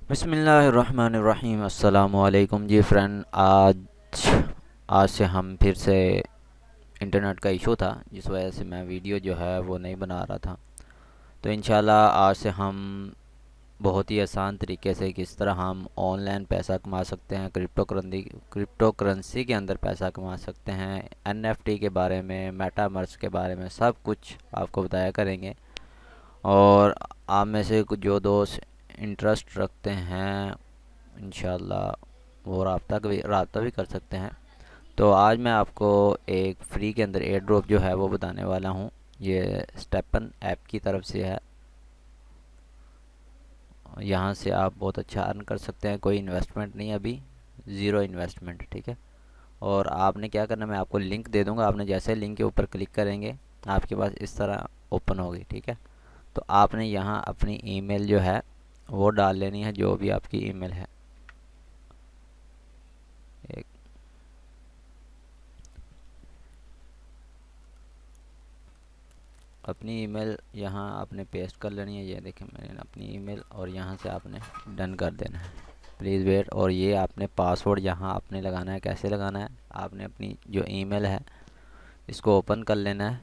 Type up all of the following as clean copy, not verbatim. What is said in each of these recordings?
बिस्मिल्लाहिर्रहमानिर्रहीम। अस्सलामुअलैकुम जी फ्रेंड। आज से हम फिर से इंटरनेट का इशू था जिस वजह से मैं वीडियो जो है वो नहीं बना रहा था। तो इंशाल्लाह आज से हम बहुत ही आसान तरीके से किस तरह हम ऑनलाइन पैसा कमा सकते हैं, क्रिप्टो करेंसी के अंदर पैसा कमा सकते हैं, एनएफटी के बारे में, मेटावर्स के बारे में सब कुछ आपको बताया करेंगे। और आप में से कुछ जो दोस्त इंटरेस्ट रखते हैं इंशाल्लाह वो रब्ता भी कर सकते हैं। तो आज मैं आपको एक फ्री के अंदर एयर ड्रॉप जो है वो बताने वाला हूँ। ये स्टेपन ऐप की तरफ से है। यहाँ से आप बहुत अच्छा अर्न कर सकते हैं, कोई इन्वेस्टमेंट नहीं, अभी ज़ीरो इन्वेस्टमेंट, ठीक है। और आपने क्या करना, मैं आपको लिंक दे दूँगा। आपने जैसे लिंक के ऊपर क्लिक करेंगे आपके पास इस तरह ओपन होगी, ठीक है। तो आपने यहाँ अपनी ईमेल जो है वो डाल लेनी है, जो भी आपकी ईमेल है। एक अपनी ईमेल यहाँ आपने पेस्ट कर लेनी है। ये देखें मैंने अपनी ईमेल, और यहाँ से आपने डन कर देना है। Please wait. और ये आपने पासवर्ड यहाँ आपने लगाना है। कैसे लगाना है, आपने अपनी जो ईमेल है इसको ओपन कर लेना है।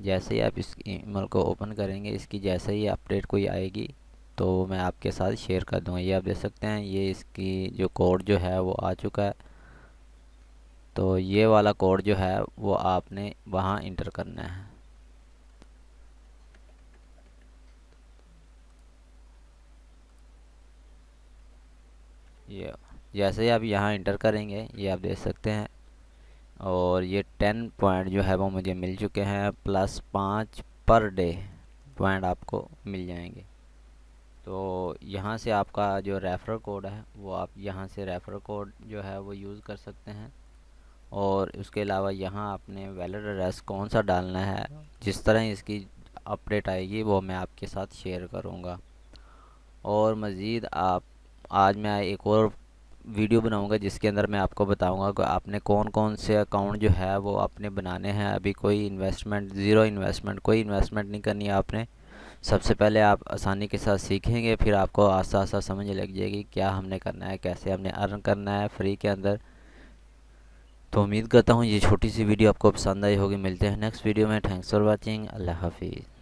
जैसे ही आप इस ईमेल को ओपन करेंगे, इसकी जैसे ही अपडेट कोई आएगी तो मैं आपके साथ शेयर कर दूँगा। ये आप देख सकते हैं, ये इसकी जो कोड जो है वो आ चुका है। तो ये वाला कोड जो है वो आपने वहाँ इंटर करना है। ये जैसे ही आप यहाँ इंटर करेंगे, ये आप देख सकते हैं। और ये 10 पॉइंट जो है वो मुझे मिल चुके हैं, प्लस 5 पर डे पॉइंट आपको मिल जाएंगे। तो यहाँ से आपका जो रेफरल कोड है वो आप यहाँ से रेफरल कोड जो है वो यूज़ कर सकते हैं। और उसके अलावा यहाँ आपने वैलिड एड्रेस कौन सा डालना है, जिस तरह इसकी अपडेट आएगी वो मैं आपके साथ शेयर करूँगा। और मज़ीद आप आज मैं एक और वीडियो बनाऊंगा जिसके अंदर मैं आपको बताऊंगा कि आपने कौन कौन से अकाउंट जो है वो आपने बनाने हैं। अभी कोई इन्वेस्टमेंट, ज़ीरो इन्वेस्टमेंट, कोई इन्वेस्टमेंट नहीं करनी है आपने। सबसे पहले आप आसानी के साथ सीखेंगे, फिर आपको आस्ता आस्ता समझ लग जाएगी क्या हमने करना है, कैसे हमने अर्न करना है फ्री के अंदर। तो उम्मीद करता हूँ ये छोटी सी वीडियो आपको पसंद आई होगी। मिलते हैं नेक्स्ट वीडियो में। Thanks for watching. अल्लाह हाफिज़।